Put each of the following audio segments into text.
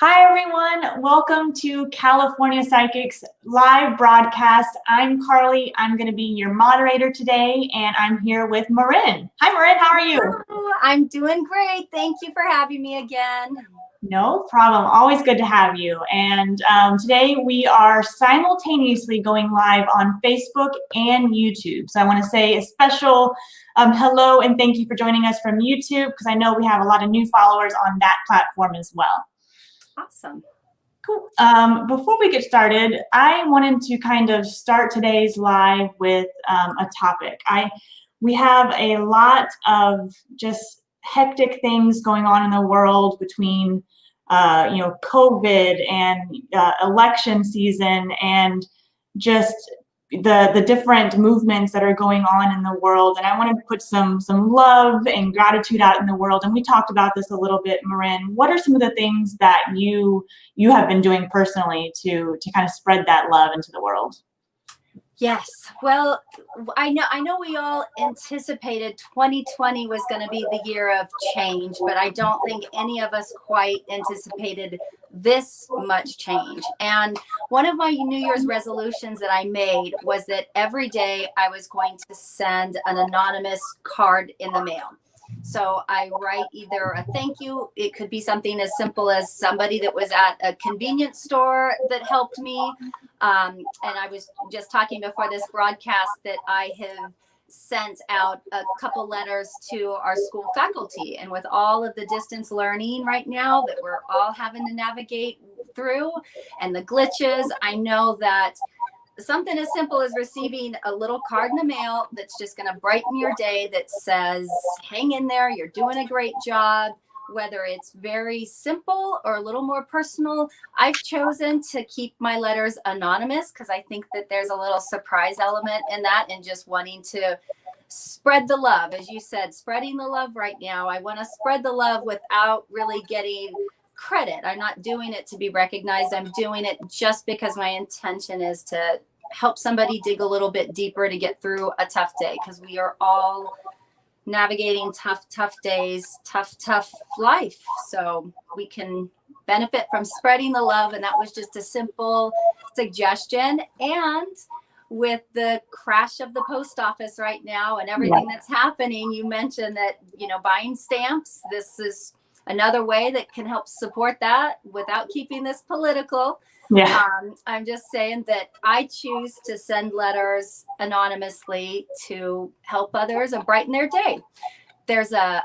Hi, everyone. Welcome to California Psychics live broadcast. I'm Carly. I'm going to be your moderator today, and I'm here with Marin. Hi, Marin. How are you? Hello, I'm doing great. Thank you for having me again. No problem. Always good to have you. And today we are simultaneously going live on Facebook and YouTube. So I want to say a special hello and thank you for joining us from YouTube, because I know we have a lot of new followers on that platform as well. Awesome. Cool. Before we get started, I wanted to kind of start today's live with a topic. We have a lot of just hectic things going on in the world between, COVID and election season and just the different movements that are going on in the world. And I wanted to put some love and gratitude out in the world. And we talked about this a little bit, Marin. What are some of the things that you have been doing personally to kind of spread that love into the world? Yes. Well, I know we all anticipated 2020 was going to be the year of change, but I don't think any of us quite anticipated this much change. And one of my New Year's resolutions that I made was that every day I was going to send an anonymous card in the mail. So I write either a thank you. It could be something as simple as somebody that was at a convenience store that helped me. And I was just talking before this broadcast that I have sent out a couple letters to our school faculty. And with all of the distance learning right now that we're all having to navigate through and the glitches, I know that something as simple as receiving a little card in the mail that's just going to brighten your day that says, hang in there, you're doing a great job. Whether it's very simple or a little more personal, I've chosen to keep my letters anonymous because I think that there's a little surprise element in that and just wanting to spread the love. As you said, spreading the love right now. I want to spread the love without really getting credit. I'm not doing it to be recognized. I'm doing it just because my intention is to help somebody dig a little bit deeper to get through a tough day, because we are all navigating tough days, tough life. So we can benefit from spreading the love. And that was just a simple suggestion. And with the crash of the post office right now and everything that's happening, you mentioned that, buying stamps, this is another way that can help support that without keeping this political. Yeah. I'm just saying that I choose to send letters anonymously to help others and brighten their day. There's a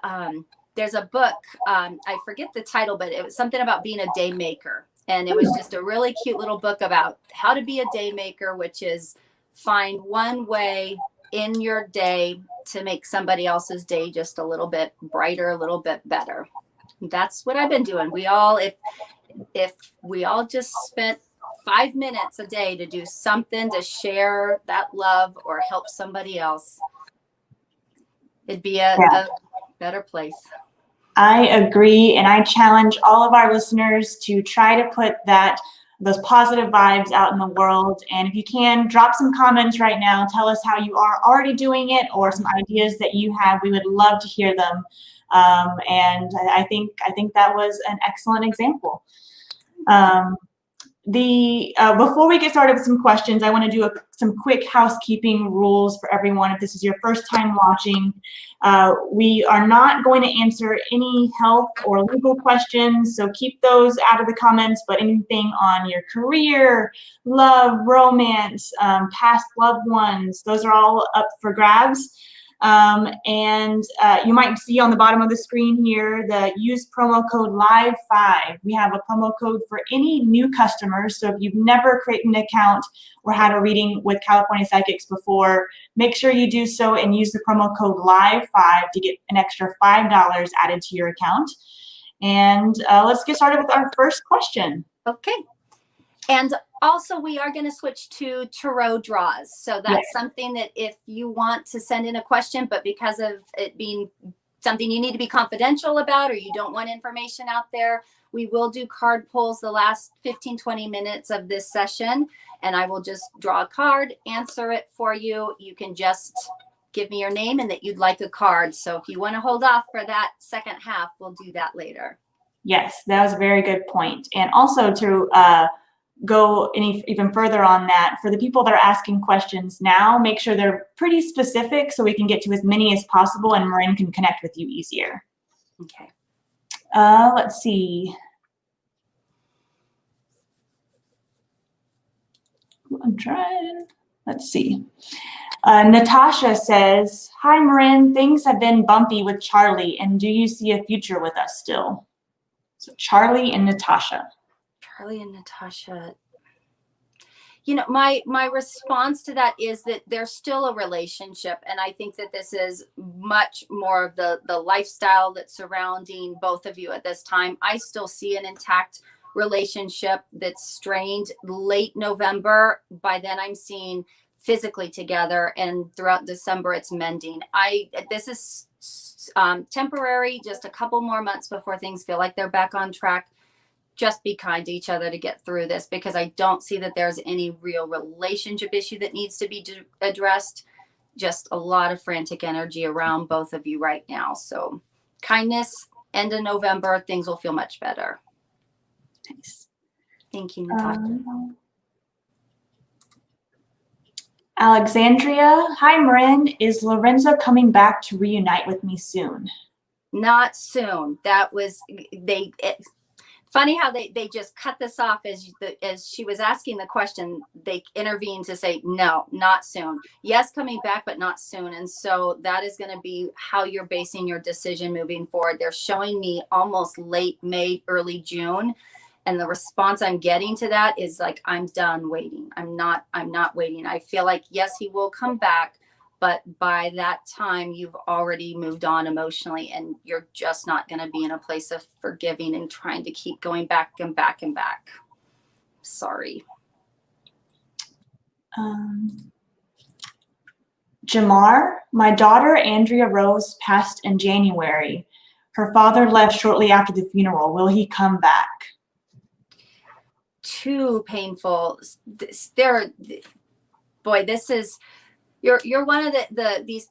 book, I forget the title, but it was something about being a day maker. And it was just a really cute little book about how to be a day maker, which is find one way in your day to make somebody else's day just a little bit brighter, a little bit better. That's what I've been doing. We all, if we all just spent 5 minutes a day to do something to share that love or help somebody else, it'd be a better place. I agree, and I challenge all of our listeners to try to put those positive vibes out in the world. And if you can, drop some comments right now. Tell us how you are already doing it or some ideas that you have. We would love to hear them. And I think that was an excellent example. Before we get started with some questions, I want to do some quick housekeeping rules for everyone. If this is your first time watching, we are not going to answer any health or legal questions, so keep those out of the comments, but anything on your career, love, romance, past loved ones, those are all up for grabs. And you might see on the bottom of the screen here, use promo code LIVE5. We have a promo code for any new customers. So if you've never created an account or had a reading with California Psychics before, make sure you do so and use the promo code LIVE5 to get an extra $5 added to your account. And let's get started with our first question. Okay. And also, we are going to switch to tarot draws. So that's something that if you want to send in a question, but because of it being something you need to be confidential about or you don't want information out there, we will do card pulls the last 15-20 minutes of this session. And I will just draw a card, answer it for you. You can just give me your name and that you'd like a card. So if you want to hold off for that second half, we'll do that later. Yes, that was a very good point. And also to go even further on that, for the people that are asking questions now, make sure they're pretty specific so we can get to as many as possible and Marin can connect with you easier. Okay. Let's see. I'm trying. Let's see. Natasha says, "Hi, Marin. Things have been bumpy with Charlie, and do you see a future with us still?" So Charlie and Natasha. Charlie and Natasha. You know, my response to that is that there's still a relationship, and I think that this is much more of the lifestyle that's surrounding both of you at this time. I still see an intact relationship that's strained late November. By then I'm seeing physically together, and throughout December it's mending. This is temporary, just a couple more months before things feel like they're back on track. Just be kind to each other to get through this, because I don't see that there's any real relationship issue that needs to be addressed. Just a lot of frantic energy around both of you right now. So kindness, end of November, things will feel much better. Nice. Thank you, Natasha. Alexandria, "Hi, Marin. Is Lorenzo coming back to reunite with me soon?" Not soon. That was, funny how they just cut this off as she was asking the question. They intervened to say, no, not soon. Yes, coming back, but not soon. And so that is going to be how you're basing your decision moving forward. They're showing me almost late May, early June. And the response I'm getting to that is like, I'm done waiting. I'm not waiting. I feel like, yes, he will come back, but by that time you've already moved on emotionally, and you're just not going to be in a place of forgiving and trying to keep going back and back and back. Sorry. Jamar, "My daughter Andrea Rose passed in January. Her father left shortly after the funeral. Will he come back?" Too painful. This is, you're one of these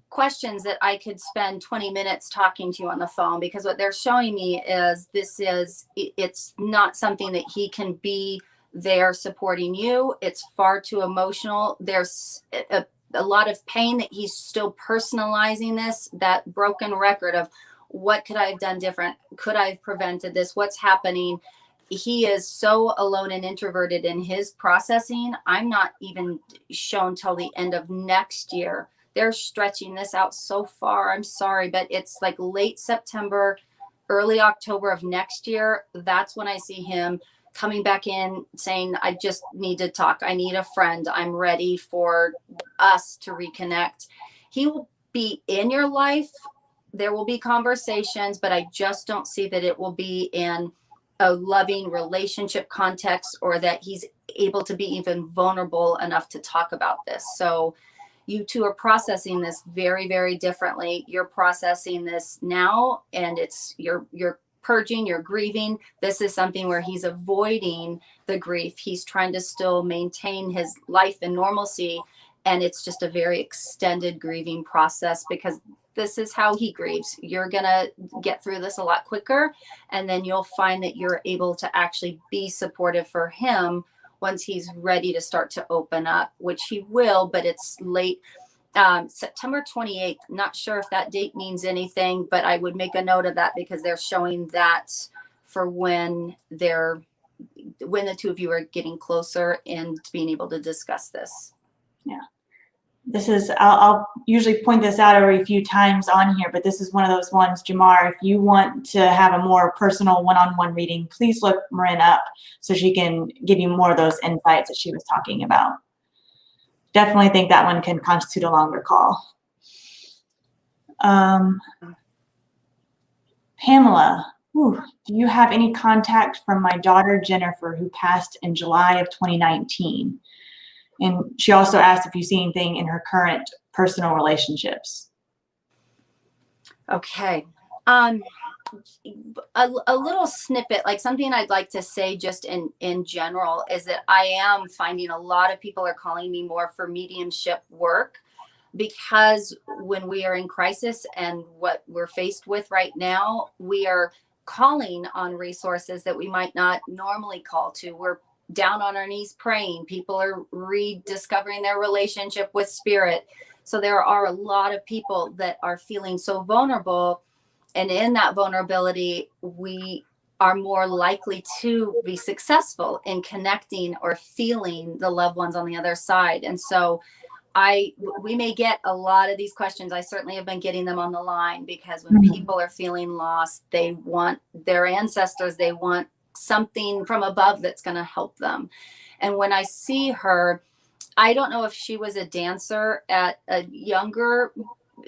questions that I could spend 20 minutes talking to you on the phone, because what they're showing me is it's not something that he can be there supporting you. It's far too emotional. There's a lot of pain that he's still personalizing this, that broken record of what could I have done different? Could I have prevented this? What's happening? He is so alone and introverted in his processing. I'm not even shown till the end of next year. They're stretching this out so far. I'm sorry, but it's like late September, early October of next year. That's when I see him coming back in saying, I just need to talk. I need a friend. I'm ready for us to reconnect. He will be in your life. There will be conversations, but I just don't see that it will be in a loving relationship context, or that he's able to be even vulnerable enough to talk about this. So you two are processing this very, very differently. You're processing this now, and you're purging, you're grieving. This is something where he's avoiding the grief. He's trying to still maintain his life and normalcy. And it's just a very extended grieving process, because this is how he grieves. You're going to get through this a lot quicker. And then you'll find that you're able to actually be supportive for him once he's ready to start to open up, which he will, but it's late. September 28th. Not sure if that date means anything, but I would make a note of that, because they're showing that for when the two of you are getting closer and being able to discuss this. Yeah. This is, I'll usually point this out every few times on here, but this is one of those ones, Jamar, if you want to have a more personal one-on-one reading, please look Marin up so she can give you more of those insights that she was talking about. Definitely think that one can constitute a longer call. Pamela, do you have any contact from my daughter, Jennifer, who passed in July of 2019? And she also asked if you see anything in her current personal relationships. Okay. A little snippet, like something I'd like to say just in general, is that I am finding a lot of people are calling me more for mediumship work, because when we are in crisis and what we're faced with right now, we are calling on resources that we might not normally call to. We're down on our knees praying. People are rediscovering their relationship with spirit. So there are a lot of people that are feeling so vulnerable. And in that vulnerability, we are more likely to be successful in connecting or feeling the loved ones on the other side. And so we may get a lot of these questions. I certainly have been getting them on the line, because when people are feeling lost, they want their ancestors, they want something from above that's going to help them. And when I see her, I don't know if she was a dancer at a younger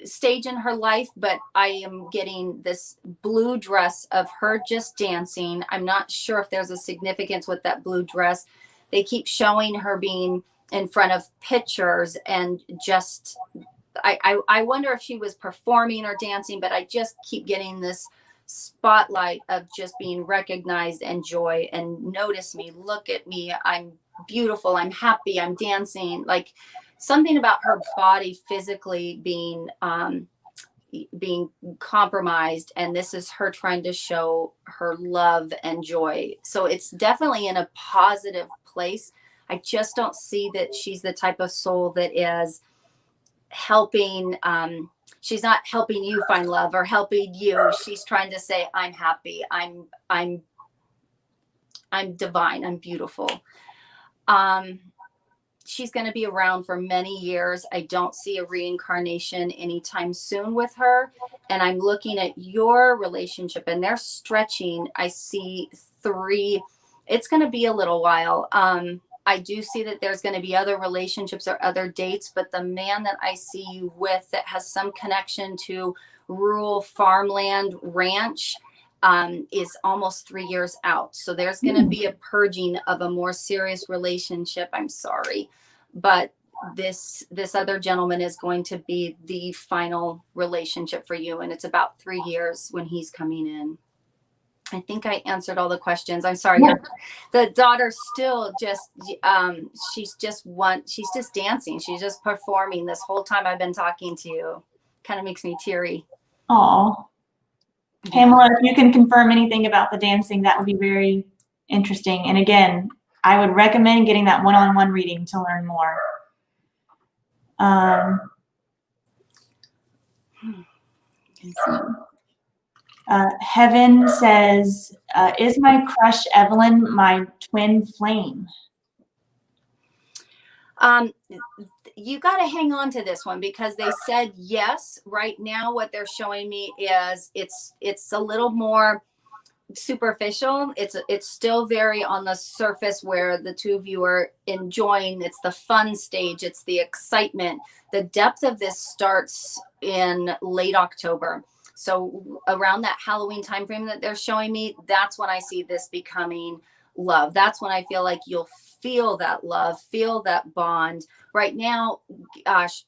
stage in her life, but I am getting this blue dress of her just dancing. I'm not sure if there's a significance with that blue dress. They keep showing her being in front of pictures, and just I wonder if she was performing or dancing, but I just keep getting this spotlight of just being recognized and joy, and notice me, look at me, I'm beautiful, I'm happy, I'm dancing. Like something about her body physically being compromised, and this is her trying to show her love and joy. So it's definitely in a positive place. I just don't see that she's the type of soul that is helping. She's not helping you find love or helping you. She's trying to say, I'm happy. I'm divine. I'm beautiful. She's going to be around for many years. I don't see a reincarnation anytime soon with her. And I'm looking at your relationship, and they're stretching. I see 3. It's going to be a little while. I do see that there's going to be other relationships or other dates, but the man that I see you with that has some connection to rural farmland ranch is almost 3 years out. So there's going to be a purging of a more serious relationship. I'm sorry, but this other gentleman is going to be the final relationship for you. And it's about 3 years when he's coming in. I think I answered all the questions. I'm sorry. Yeah. The daughter still just, she's just dancing. She's just performing this whole time I've been talking to you. Kind of makes me teary. Oh, Pamela, if you can confirm anything about the dancing, that would be very interesting. And again, I would recommend getting that one-on-one reading to learn more. Heaven says, is my crush Evelyn my twin flame? You got to hang on to this one, because they said yes. Right now, what they're showing me is it's a little more superficial. It's still very on the surface, where the two of you are enjoying. It's the fun stage. It's the excitement. The depth of this starts in late October. So around that Halloween timeframe that they're showing me, that's when I see this becoming love. That's when I feel like you'll feel that love, feel that bond. Right now, gosh,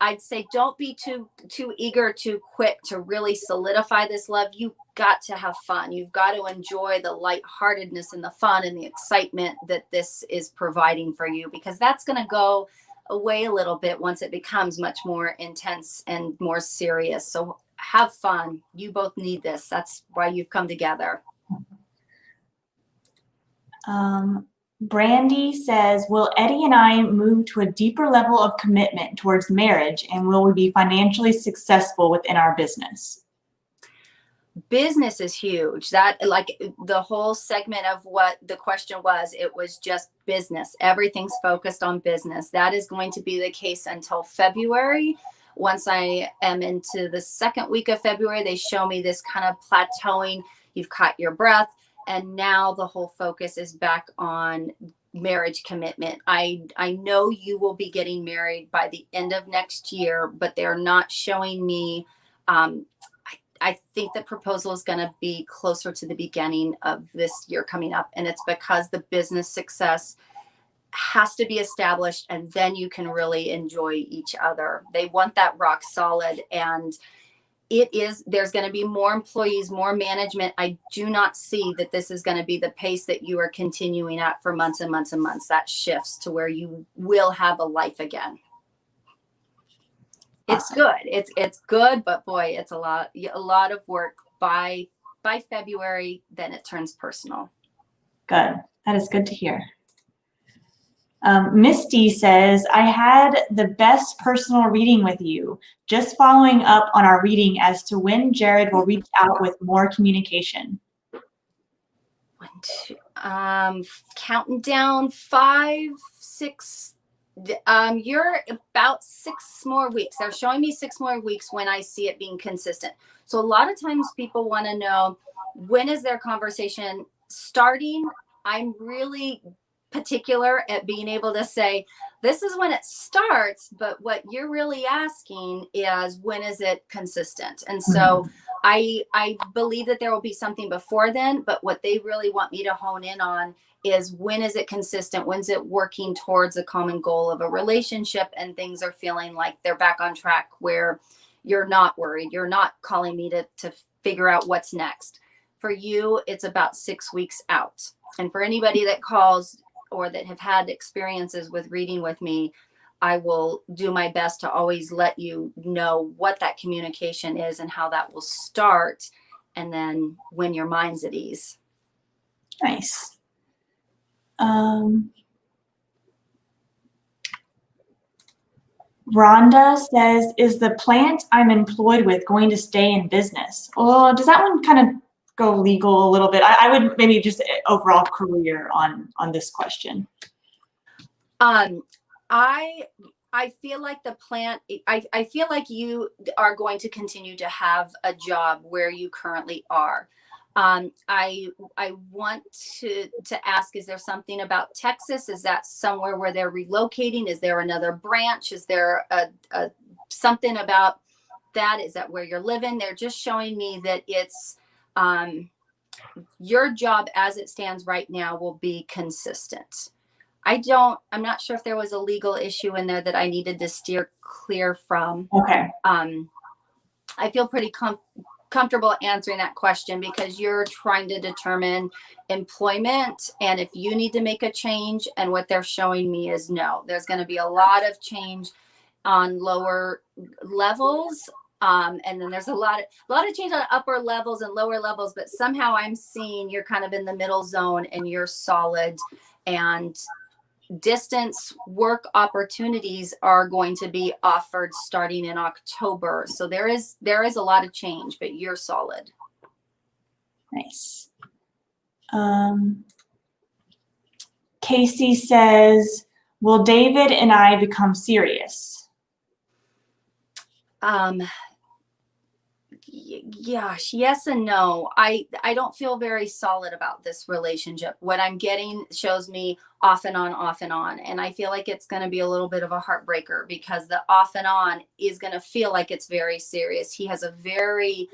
I'd say don't be too eager, too quick to really solidify this love. You've got to have fun. You've got to enjoy the lightheartedness and the fun and the excitement that this is providing for you, because that's going to go away a little bit once it becomes much more intense and more serious. So have fun. You both need this. That's why you've come together. Brandy says, will Eddie and I move to a deeper level of commitment towards marriage, and will we be financially successful within our business? Business is huge. That, like, the whole segment of what the question was, it was just business. Everything's focused on business. That is going to be the case until February. Once I am into the second week of February, they show me this kind of plateauing. You've caught your breath. And now the whole focus is back on marriage commitment. I know you will be getting married by the end of next year, but they're not showing me. I think the proposal is going to be closer to the beginning of this year coming up. And it's because the business success has to be established, and then you can really enjoy each other. They want that rock solid, and there's going to be more employees, more management. I do not see that this is going to be the pace that you are continuing at for months and months and months. That shifts to where you will have a life again. It's good. It's good, but boy, it's a lot of work by by February, then it turns personal. Good. That is good to hear. Misty says, I had the best personal reading with you. Just following up on our reading as to when Jared will reach out with more communication. 1, 2, counting down 5, 6. You're about 6 more weeks. They're showing me 6 more weeks when I see it being consistent. So a lot of times people want to know, when is their conversation starting? I'm really particular at being able to say, this is when it starts, but what you're really asking is, when is it consistent? And so I believe that there will be something before then, but what they really want me to hone in on is, when is it consistent? When's it working towards a common goal of a relationship and things are feeling like they're back on track, where you're not worried, you're not calling me to figure out what's next. For you, it's about 6 weeks out. And for anybody that calls or that have had experiences with reading with me, I will do my best to always let you know what that communication is and how that will start, and then when your mind's at ease. Nice. Rhonda says, is the plant I'm employed with going to stay in business? Well, does that one kind of go legal a little bit? I would maybe just overall career on this question. I feel like the plant, I feel like you are going to continue to have a job where you currently are. I want to ask, is there something about Texas? Is that somewhere where they're relocating? Is there another branch? Is there a something about that? Is that where you're living? They're just showing me that it's your job as it stands right now will be consistent. I'm not sure if there was a legal issue in there that I needed to steer clear from. Okay. I feel pretty comfortable answering that question, because you're trying to determine employment and if you need to make a change, and what they're showing me is no. There's going to be a lot of change on lower levels, and then there's a lot of change on upper levels and lower levels, but somehow I'm seeing you're kind of in the middle zone and you're solid, and distance work opportunities are going to be offered starting in October. So there is a lot of change, but you're solid. Nice. Casey says, will David and I become serious? Gosh, yes and no. I don't feel very solid about this relationship. What I'm getting shows me off and on, off and on. And I feel like it's going to be a little bit of a heartbreaker, because the off and on is going to feel like it's very serious. He has a very,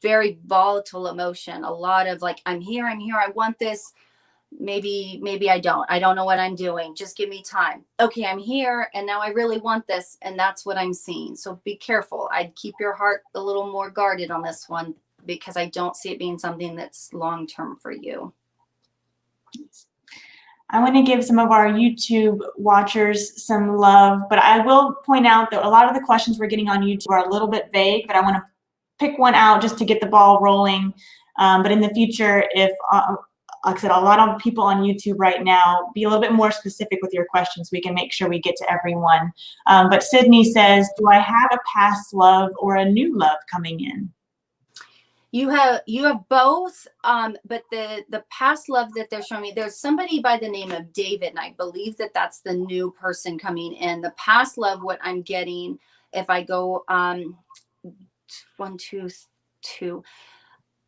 very volatile emotion. A lot of like, I'm here, I want this. Maybe I don't know what I'm doing. Just give me time. Okay, I'm here, and now I really want this, and that's what I'm seeing. So be careful. I'd keep your heart a little more guarded on this one, because I don't see it being something that's long-term for you. I want to give some of our YouTube watchers some love, but I will point out that a lot of the questions we're getting on YouTube are a little bit vague, but I want to pick one out just to get the ball rolling. But in the future, if like I said, a lot of people on YouTube right now, be a little bit more specific with your questions. We can make sure we get to everyone. But Sydney says, do I have a past love or a new love coming in? You have both, but the past love that they're showing me, there's somebody by the name of David, and I believe that that's the new person coming in. The past love, what I'm getting, if I go 1, 2, 2,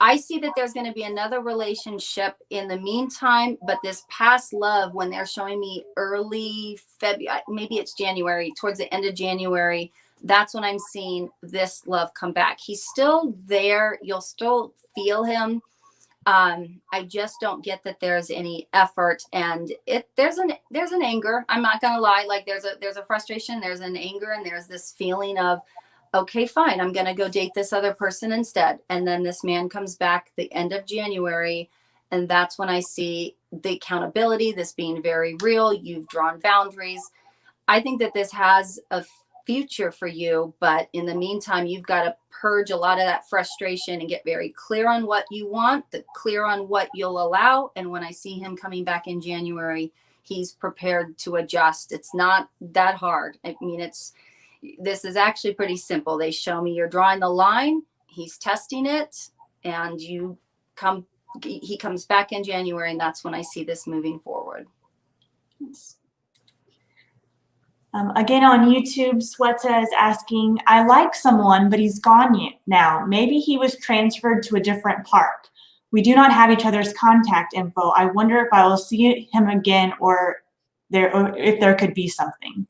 I see that there's going to be another relationship in the meantime, but this past love, when they're showing me early February, maybe it's January, towards the end of January, that's when I'm seeing this love come back. He's still there. You'll still feel him. I just don't get that there's any effort, and there's an anger. I'm not going to lie. Like there's a frustration, there's an anger, and there's this feeling of, okay, fine, I'm going to go date this other person instead. And then this man comes back the end of January. And that's when I see the accountability, this being very real. You've drawn boundaries. I think that this has a future for you. But in the meantime, you've got to purge a lot of that frustration and get very clear on what you want, clear on what you'll allow. And when I see him coming back in January, he's prepared to adjust. It's not that hard. I mean, this is actually pretty simple. They show me you're drawing the line, he's testing it, and he comes back in January, and that's when I see this moving forward. Again, on YouTube, Sweta is asking, I like someone, but he's gone now. Maybe he was transferred to a different park. We do not have each other's contact info. I wonder if I will see him again or if there could be something.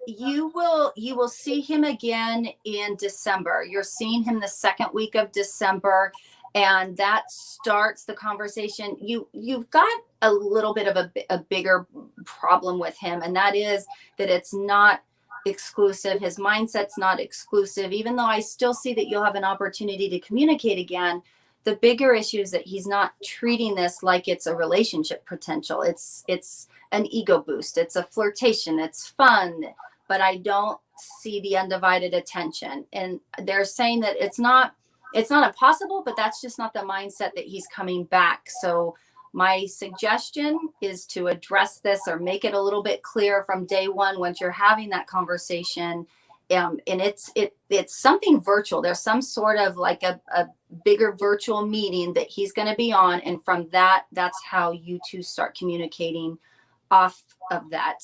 You will see him again in December. You're seeing him the second week of December, and that starts the conversation. You've got a little bit of a bigger problem with him, and that is that it's not exclusive. His mindset's not exclusive, even though I still see that you'll have an opportunity to communicate again. The bigger issue is that he's not treating this like it's a relationship potential. It's an ego boost. It's a flirtation. It's fun, but I don't see the undivided attention. And they're saying that it's not impossible, but that's just not the mindset that he's coming back. So my suggestion is to address this or make it a little bit clear from day one once you're having that conversation. And it's something virtual. There's some sort of like a bigger virtual meeting that he's going to be on. And from that's how you two start communicating off of that.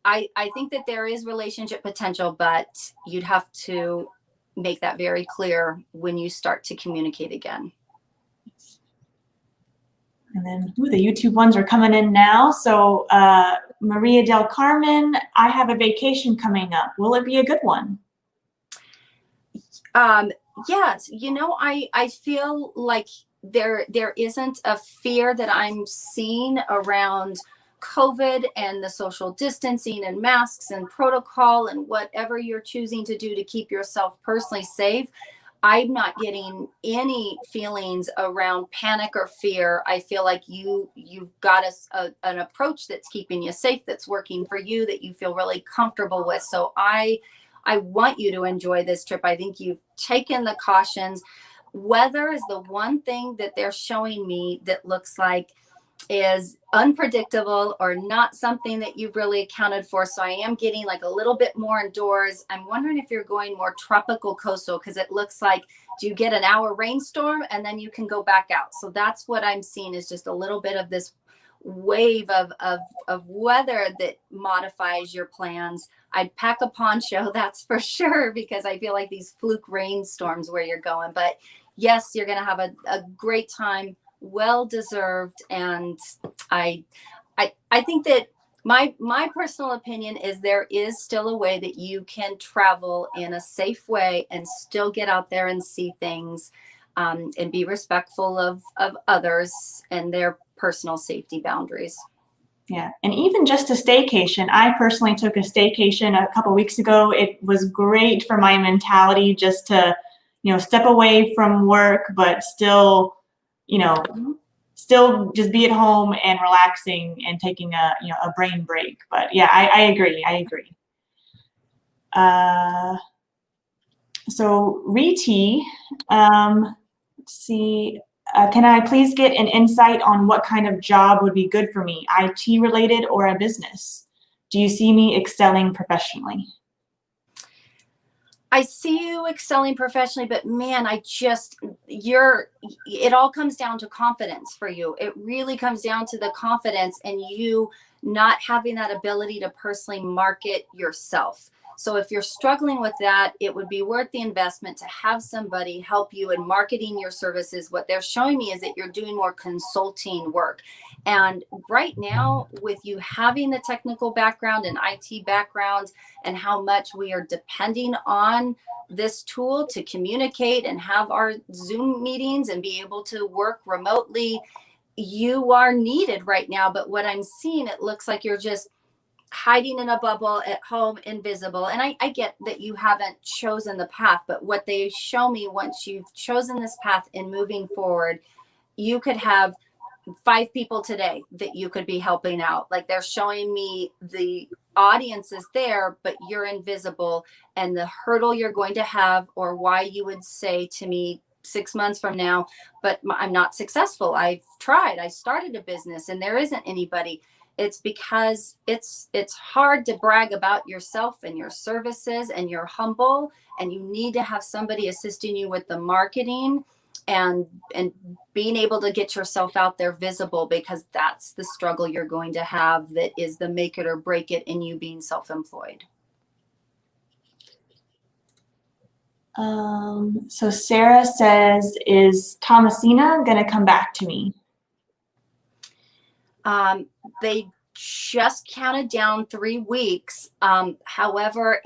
I think that there is relationship potential, but you'd have to make that very clear when you start to communicate again. And then the YouTube ones are coming in now. So Maria del Carmen, I have a vacation coming up. Will it be a good one? Yes. I feel like there isn't a fear that I'm seeing around COVID and the social distancing and masks and protocol and whatever you're choosing to do to keep yourself personally safe. I'm not getting any feelings around panic or fear. I feel like you've got an approach that's keeping you safe, that's working for you, that you feel really comfortable with. So I want you to enjoy this trip. I think you've taken the cautions. Weather is the one thing that they're showing me that looks like is unpredictable or not something that you've really accounted for. So I am getting like a little bit more indoors. I'm wondering if you're going more tropical coastal, because it looks like, do you get an hour rainstorm and then you can go back out? So that's what I'm seeing, is just a little bit of this wave of weather that modifies your plans. I'd pack a poncho, that's for sure, because I feel like these fluke rainstorms where you're going. But yes, you're going to have a great time. Well deserved. And I think that my personal opinion is there is still a way that you can travel in a safe way and still get out there and see things, and be respectful of others and their personal safety boundaries. Yeah, and even just a staycation. I personally took a staycation a couple weeks ago. It was great for my mentality just to, step away from work, but still just be at home and relaxing and taking a brain break. But yeah, I agree. So Riti, let's see, can I please get an insight on what kind of job would be good for me, IT related or a business? Do you see me excelling professionally? I see you excelling professionally, but man, it all comes down to confidence for you. It really comes down to the confidence and you not having that ability to personally market yourself. So if you're struggling with that, it would be worth the investment to have somebody help you in marketing your services. What they're showing me is that you're doing more consulting work. And right now, with you having the technical background and IT background and how much we are depending on this tool to communicate and have our Zoom meetings and be able to work remotely, you are needed right now. But what I'm seeing, it looks like you're just hiding in a bubble at home, invisible. And I get that you haven't chosen the path, but what they show me, once you've chosen this path and moving forward, you could have 5 people today that you could be helping out. Like they're showing me the audience is there, but you're invisible, and the hurdle you're going to have, or why you would say to me 6 months from now, but I'm not successful. I've tried. I started a business and there isn't anybody. It's because it's hard to brag about yourself and your services, and you're humble, and you need to have somebody assisting you with the marketing and being able to get yourself out there visible, because that's the struggle you're going to have, that is the make it or break it in you being self-employed. So Sarah says, is Thomasina going to come back to me? They just counted down 3 weeks. However,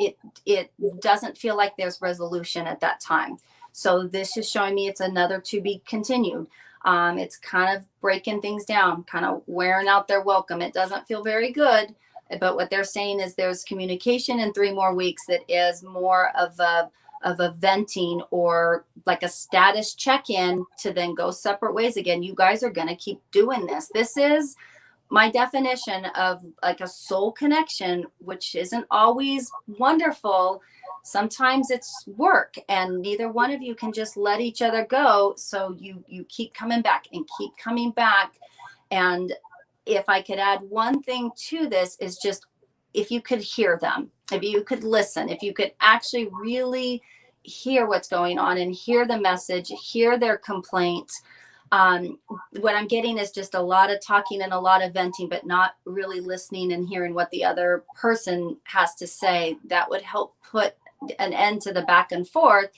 it doesn't feel like there's resolution at that time. So this is showing me it's another to be continued. It's kind of breaking things down, kind of wearing out their welcome. It doesn't feel very good, but what they're saying is there's communication in 3 more weeks that is more of a venting, or like a status check-in, to then go separate ways again. You guys are going to keep doing this. This is my definition of like a soul connection, which isn't always wonderful. Sometimes it's work, and neither one of you can just let each other go. So you keep coming back and keep coming back. And if I could add one thing to this, is just, if you could hear them, if you could listen, if you could actually really hear what's going on and hear the message, hear their complaint. What I'm getting is just a lot of talking and a lot of venting, but not really listening and hearing what the other person has to say. That would help put an end to the back and forth.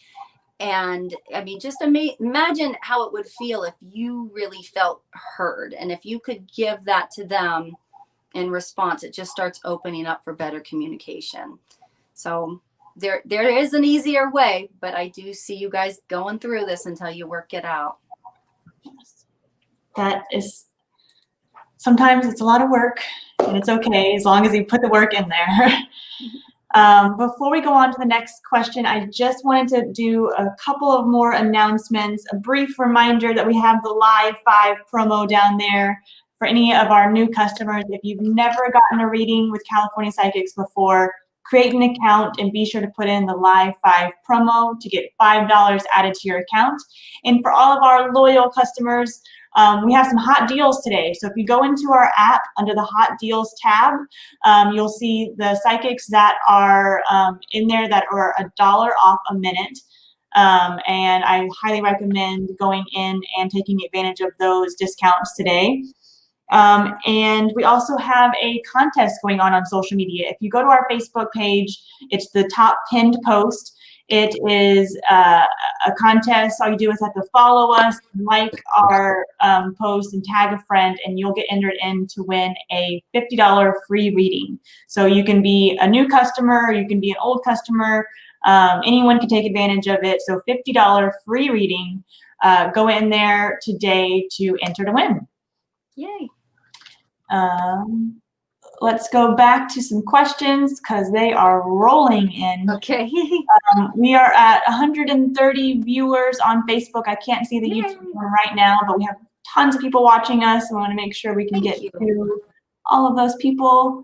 And I mean, just imagine how it would feel if you really felt heard, and if you could give that to them in response. It just starts opening up for better communication. So there is an easier way, but I do see you guys going through this until you work it out. That is, sometimes it's a lot of work, and it's okay as long as you put the work in there. Before we go on to the next question, I just wanted to do a couple of more announcements. A brief reminder that we have the Live 5 promo down there for any of our new customers. If you've never gotten a reading with California Psychics before, create an account and be sure to put in the Live 5 promo to get $5 added to your account. And for all of our loyal customers, we have some hot deals today. So if you go into our app under the hot deals tab, you'll see the psychics that are in there that are $1 off a minute. And I highly recommend going in and taking advantage of those discounts today. And we also have a contest going on social media. If you go to our Facebook page, it's the top pinned post. It is a contest. All you do is have to follow us, like our post, and tag a friend, and you'll get entered in to win a $50 free reading. So you can be a new customer, you can be an old customer, anyone can take advantage of it. So $50 free reading. Go in there today to enter to win. Yay. Let's go back to some questions because they are rolling in. Okay. We are at 130 viewers on Facebook. I can't see the YouTube one right now, but we have tons of people watching us. We want to make sure we can get to all of those people.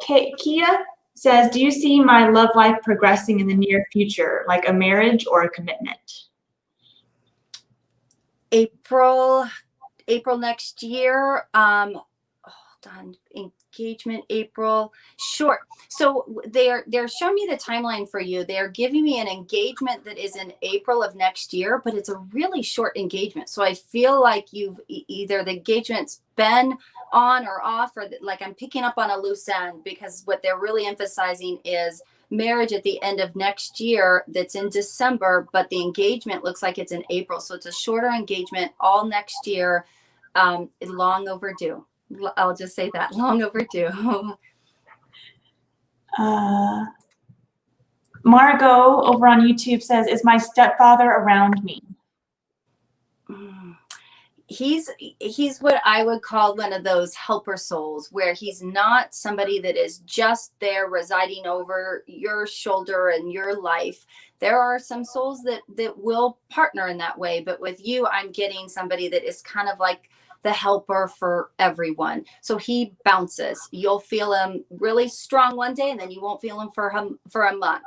Kia says, do you see my love life progressing in the near future, like a marriage or a commitment? April next year. Hold on, engagement April. Sure. So they're showing me the timeline for you. They're giving me an engagement that is in April of next year, but it's a really short engagement. So I feel like you've either the engagement's been on or off, or like I'm picking up on a loose end, because what they're really emphasizing is marriage at the end of next year that's in December, but the engagement looks like it's in April. So it's a shorter engagement all next year. Long overdue. I'll just say that, long overdue. Margot over on YouTube says, is my stepfather around me? He's what I would call one of those helper souls, where he's not somebody that is just there residing over your shoulder and your life. There are some souls that will partner in that way, but with you, I'm getting somebody that is kind of like the helper for everyone. So he bounces. You'll feel him really strong one day, and then you won't feel him for a month.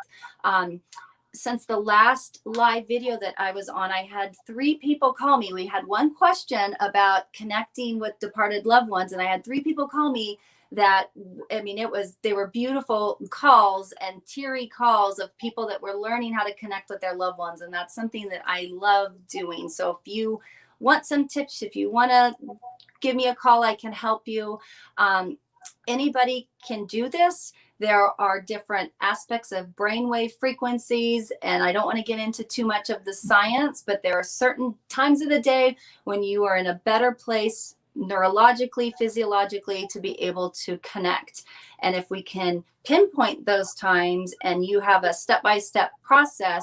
Since the last live video that I was on, I had 3 people call me. We had one question about connecting with departed loved ones, and I had 3 people call me that, I mean, they were beautiful calls and teary calls of people that were learning how to connect with their loved ones. And that's something that I love doing. So if you want some tips, if you want to give me a call, I can help you. Anybody can do this. There are different aspects of brainwave frequencies, and I don't want to get into too much of the science, but there are certain times of the day when you are in a better place neurologically, physiologically, to be able to connect. And if we can pinpoint those times and you have a step-by-step process,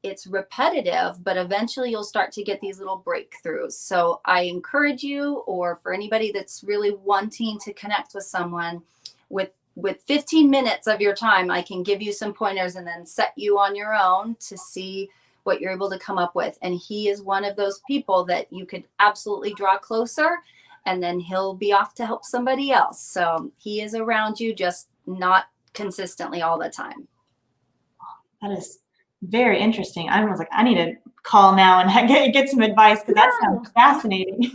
it's repetitive, but eventually you'll start to get these little breakthroughs. So I encourage you, or for anybody that's really wanting to connect with someone, with 15 minutes of your time, I can give you some pointers and then set you on your own to see what you're able to come up with. And he is one of those people that you could absolutely draw closer, and then he'll be off to help somebody else. So he is around you, just not consistently all the time. That is very interesting. I was like, I need to call now and get some advice, because that sounds fascinating.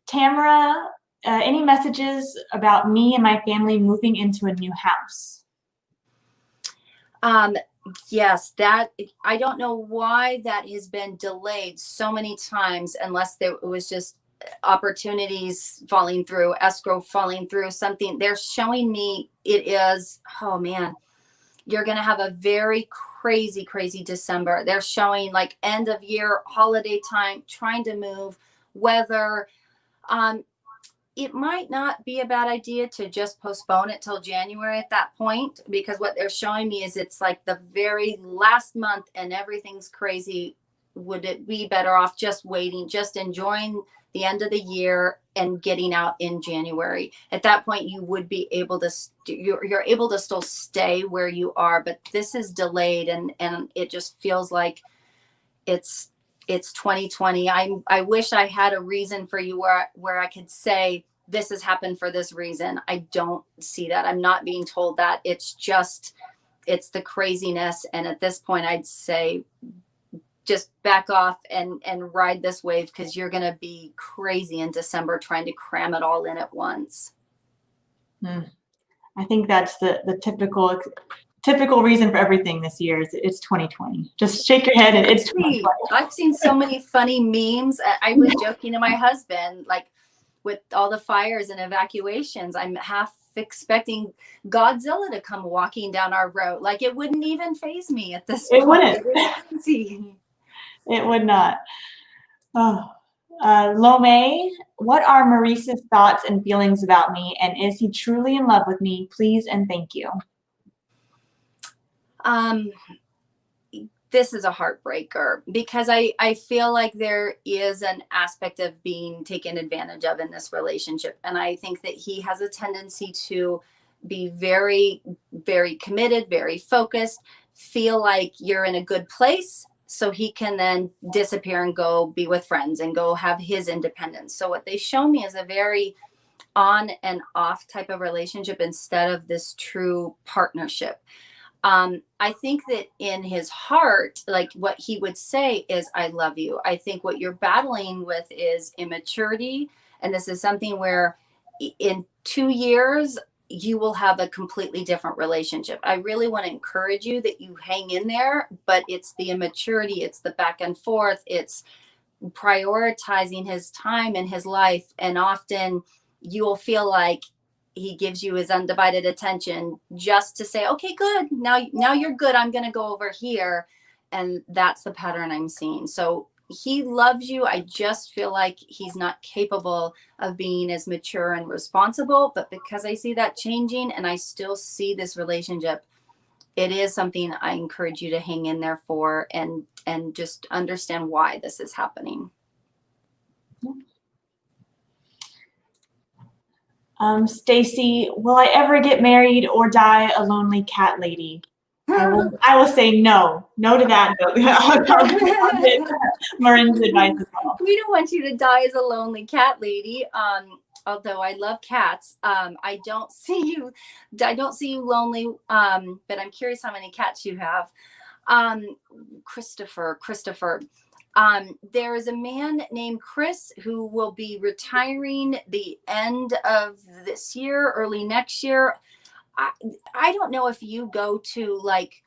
Tamara, any messages about me and my family moving into a new house? Yes, that, I don't know why that has been delayed so many times, unless it was just opportunities falling through, escrow falling through, something. They're showing me it is, oh man, you're going to have a very crazy December. They're showing like end of year, holiday time, trying to move, weather. It might not be a bad idea to just postpone it till January at that point, because what they're showing me is it's like the very last month and everything's crazy. Would it be better off just waiting, just enjoying the end of the year and getting out in January? At that point, you would be able to, you're able to still stay where you are, but this is delayed, and it just feels like it's 2020. I wish I had a reason for you where I could say this has happened for this reason. I don't see that. I'm not being told that. It's the craziness. And at this point, I'd say just back off and ride this wave, because you're going to be crazy in December trying to cram it all in at once. I think that's the typical reason for everything this year is it's 2020. Just shake your head and it's 2020. I've seen so many funny memes. I was joking to my husband, like with all the fires and evacuations, I'm half expecting Godzilla to come walking down our road. Like it wouldn't even faze me at this point. It wouldn't. It would not. Oh. Lome, what are Maurice's thoughts and feelings about me, and is he truly in love with me? Please and thank you. This is a heartbreaker, because I feel like there is an aspect of being taken advantage of in this relationship. And I think that he has a tendency to be very, very committed, very focused, feel like you're in a good place, so he can then disappear and go be with friends and go have his independence. So what they show me is a very on and off type of relationship instead of this true partnership. I think that in his heart, like what he would say is, I love you. I think what you're battling with is immaturity. And this is something where in 2 years, you will have a completely different relationship. I really want to encourage you that you hang in there, but it's the immaturity, it's the back and forth, it's prioritizing his time in his life. And often you will feel like he gives you his undivided attention just to say, okay, good. Now you're good. I'm going to go over here. And that's the pattern I'm seeing. So he loves you. I just feel like he's not capable of being as mature and responsible. But because I see that changing and I still see this relationship, it is something I encourage you to hang in there for and just understand why this is happening. Stacy, will I ever get married or die a lonely cat lady? I will say no to that. Marin's advice as well. We don't want you to die as a lonely cat lady. Although I love cats, I don't see you lonely. But I'm curious how many cats you have. Christopher. There is a man named Chris who will be retiring the end of this year, early next year. I don't know if you go to like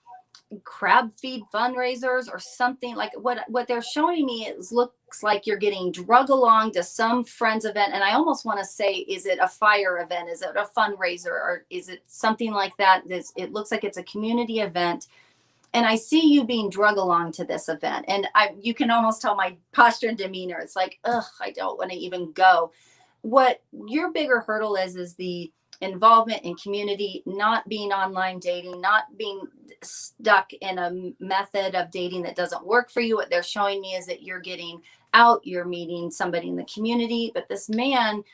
crab feed fundraisers or something. Like what they're showing me is looks like you're getting drug along to some friend's event, and I almost want to say, is it a fire event, is it a fundraiser, or is it something like that? It looks like it's a community event, and I see you being drug along to this event, and you can almost tell my posture and demeanor. It's like, ugh, I don't want to even go. What your bigger hurdle is the involvement in community, not being online dating, not being stuck in a method of dating that doesn't work for you. What they're showing me is that you're getting out, you're meeting somebody in the community. But this man,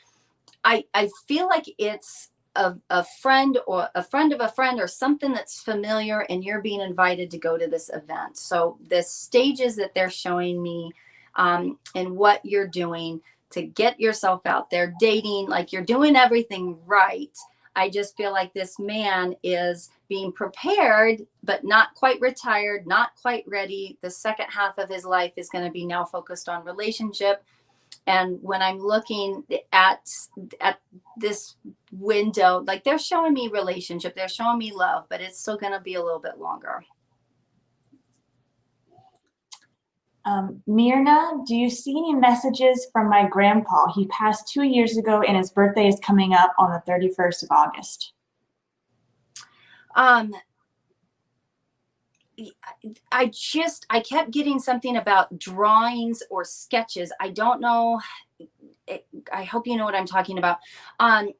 I feel like it's a friend or a friend of a friend or something that's familiar, and you're being invited to go to this event. So the stages that they're showing me and what you're doing to get yourself out there dating, like you're doing everything right. I just feel like this man is being prepared, but not quite retired, not quite ready. The second half of his life is going to be now focused on relationship. And when I'm looking at this window, like they're showing me relationship, they're showing me love, but it's still going to be a little bit longer. Myrna, do you see any messages from my grandpa? He passed 2 years ago, and his birthday is coming up on the 31st of August. I kept getting something about drawings or sketches. I don't know. I hope you know what I'm talking about. I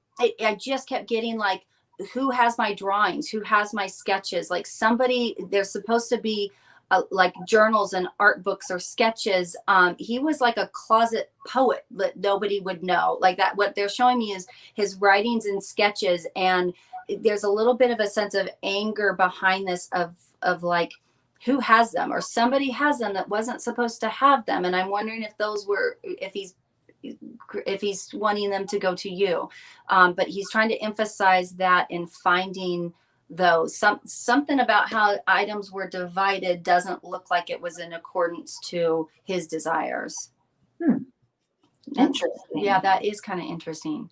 just kept getting like, who has my drawings? Who has my sketches? Like somebody, there's supposed to be like journals and art books or sketches. He was like a closet poet that nobody would know. Like that, what they're showing me is his writings and sketches. And there's a little bit of a sense of anger behind this of like, who has them, or somebody has them that wasn't supposed to have them. And I'm wondering if those were, if he's wanting them to go to you. But he's trying to emphasize that in finding those. Something about how items were divided doesn't look like it was in accordance to his desires. Interesting. Yeah, that is kind of interesting.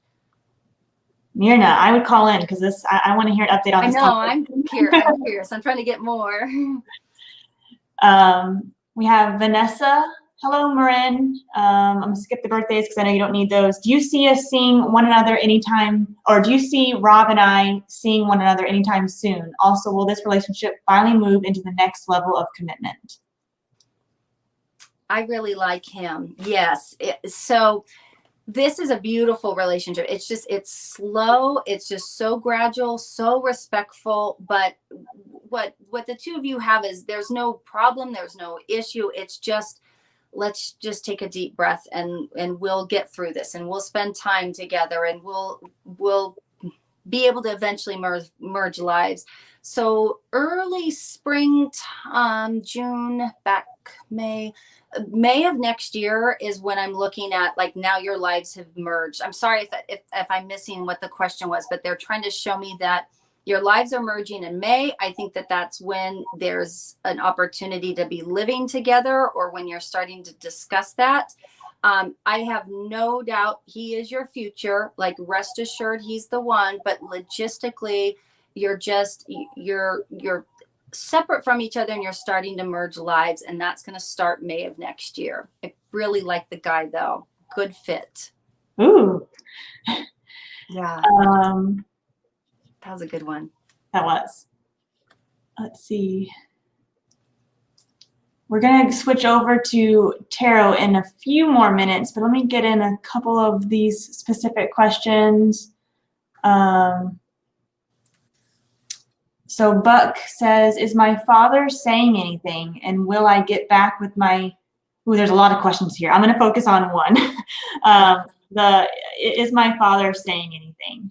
Myrna, I would call in because this I want to hear an update on this. I know, I'm curious. I'm trying to get more. We have Vanessa. Hello, Marin. I'm gonna skip the birthdays because I know you don't need those. Do you see us seeing one another anytime, or do you see Rob and I seeing one another anytime soon? Also, will this relationship finally move into the next level of commitment? I really like him. Yes. So this is a beautiful relationship. It's slow. It's just so gradual, so respectful. But what the two of you have is there's no problem. There's no issue. It's just, let's just take a deep breath and we'll get through this, and we'll spend time together, and we'll be able to eventually merge lives. So early spring, June, back May of next year is when I'm looking at, like, now your lives have merged. I'm sorry if I'm missing what the question was, but they're trying to show me that your lives are merging in May. I think that that's when there's an opportunity to be living together, or when you're starting to discuss that. I have no doubt he is your future. Like, rest assured, he's the one. But logistically, you're separate from each other, and you're starting to merge lives, and that's going to start May of next year. I really like the guy, though. Good fit. Ooh. Yeah. That was a good one. That was. Let's see. We're going to switch over to tarot in a few more minutes, but let me get in a couple of these specific questions. So Buck says, is my father saying anything, and will I get back with my, there's a lot of questions here. I'm going to focus on one. Is my father saying anything?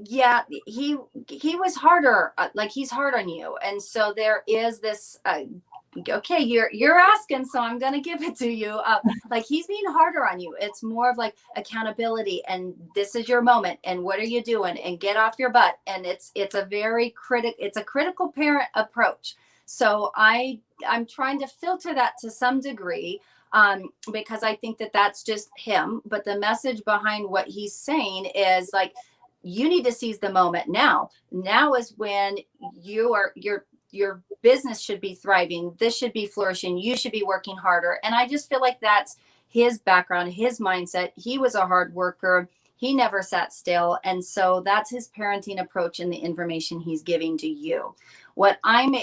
yeah, he was harder, like he's hard on you. And so there is this, okay, you're asking, so I'm gonna give it to you. Like he's being harder on you. It's more of like accountability, and this is your moment, and what are you doing, and get off your butt. And it's a critical parent approach. So I'm trying to filter that to some degree, because I think that that's just him. But the message behind what he's saying is like, you need to seize the moment now. Now is when your business should be thriving. This should be flourishing. You should be working harder. And I just feel like that's his background, his mindset. He was a hard worker. He never sat still. And so that's his parenting approach and the information he's giving to you. What I'm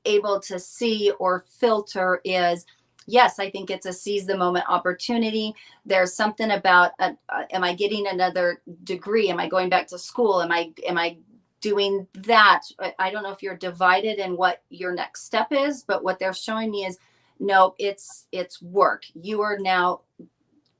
able to see or filter is, yes, I think it's a seize the moment opportunity. There's something about, am I getting another degree? Am I going back to school? Am I doing that? I don't know if you're divided in what your next step is, but what they're showing me is, no, it's work. You are now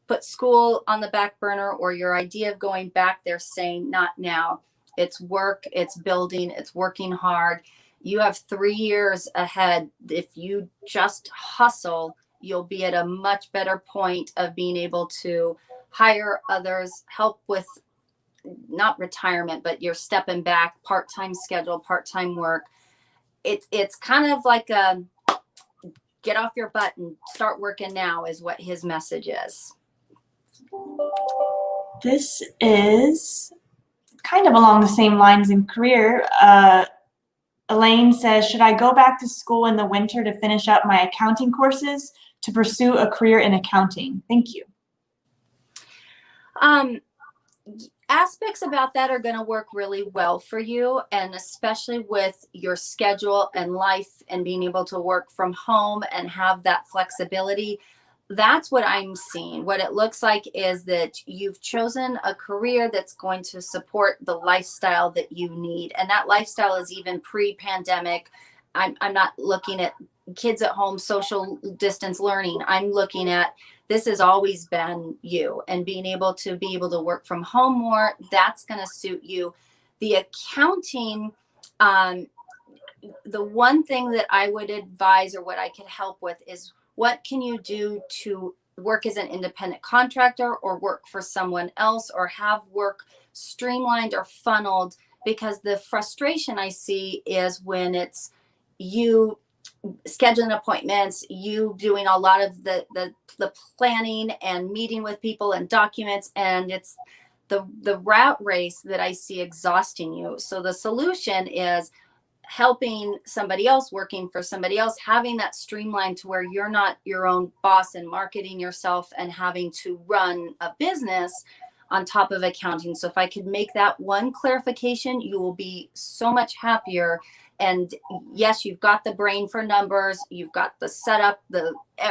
put school on the back burner, or your idea of going back, they're saying not now. It's work, it's building, it's working hard. You have 3 years ahead. If you just hustle, you'll be at a much better point of being able to hire others, help with not retirement, but you're stepping back, part-time schedule, part-time work. It's kind of like a get off your butt and start working now is what his message is. This is kind of along the same lines in career. Elaine says, should I go back to school in the winter to finish up my accounting courses to pursue a career in accounting? Thank you. Aspects about that are going to work really well for you, and especially with your schedule and life and being able to work from home and have that flexibility. That's what I'm seeing. What it looks like is that you've chosen a career that's going to support the lifestyle that you need. And that lifestyle is even pre-pandemic. I'm not looking at kids at home, social distance learning. I'm looking at, this has always been you, and being able to work from home more, that's going to suit you. The accounting, the one thing that I would advise, or what I could help with, is what can you do to work as an independent contractor or work for someone else, or have work streamlined or funneled? Because the frustration I see is when it's you scheduling appointments, you doing a lot of the planning and meeting with people and documents, and it's the rat race that I see exhausting you. So the solution is helping somebody else, working for somebody else, having that streamlined to where you're not your own boss and marketing yourself and having to run a business on top of accounting. So if I could make that one clarification, you will be so much happier. And yes, you've got the brain for numbers, you've got the setup,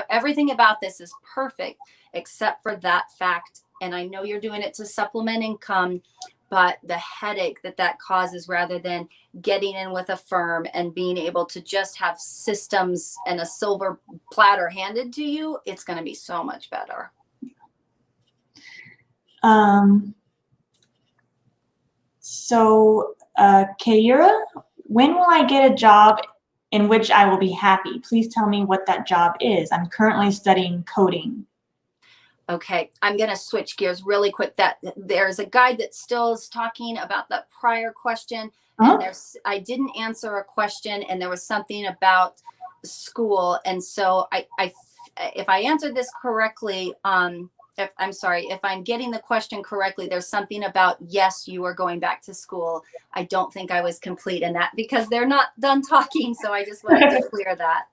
everything about this is perfect except for that fact. And I know you're doing it to supplement income, but the headache that causes, rather than getting in with a firm and being able to just have systems and a silver platter handed to you, it's going to be so much better. Kaira, when will I get a job in which I will be happy? Please tell me what that job is. I'm currently studying coding. Okay, I'm going to switch gears really quick. There's a guy that still is talking about that prior question. And I didn't answer a question, and there was something about school. And so if I answered this correctly, if I'm getting the question correctly, there's something about, yes, you are going back to school. I don't think I was complete in that because they're not done talking. So I just wanted to clear that.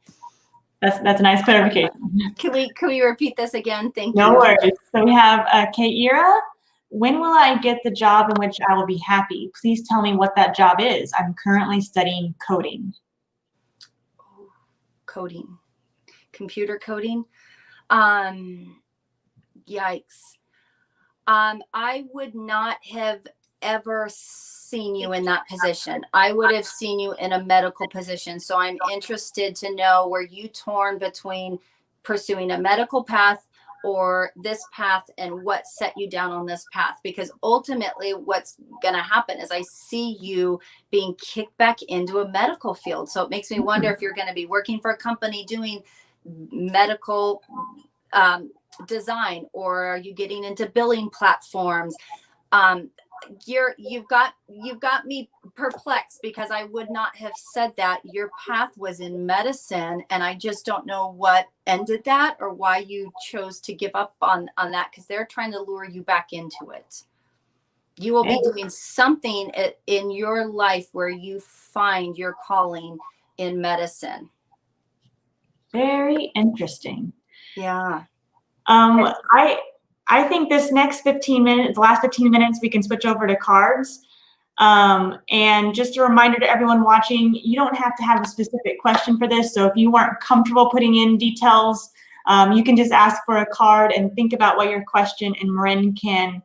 That's a nice clarification. Can we repeat this again? Thank you. No worries. So we have Kaira. When will I get the job in which I will be happy? Please tell me what that job is. I'm currently studying coding. Coding. Computer coding. Yikes. I would not have ever seen you in that position. I would have seen you in a medical position. So I'm interested to know, were you torn between pursuing a medical path or this path, and what set you down on this path? Because ultimately what's going to happen is I see you being kicked back into a medical field. So it makes me wonder if you're going to be working for a company doing medical design, or are you getting into billing platforms? You've got me perplexed, because I would not have said that. Your path was in medicine, and I just don't know what ended that, or why you chose to give up on that, because they're trying to lure you back into it. You will be doing something in your life where you find your calling in medicine. Very interesting. Yeah. I think this next 15 minutes, the last 15 minutes, we can switch over to cards. And just a reminder to everyone watching, you don't have to have a specific question for this. So if you weren't comfortable putting in details, you can just ask for a card and think about what your question, and Marin can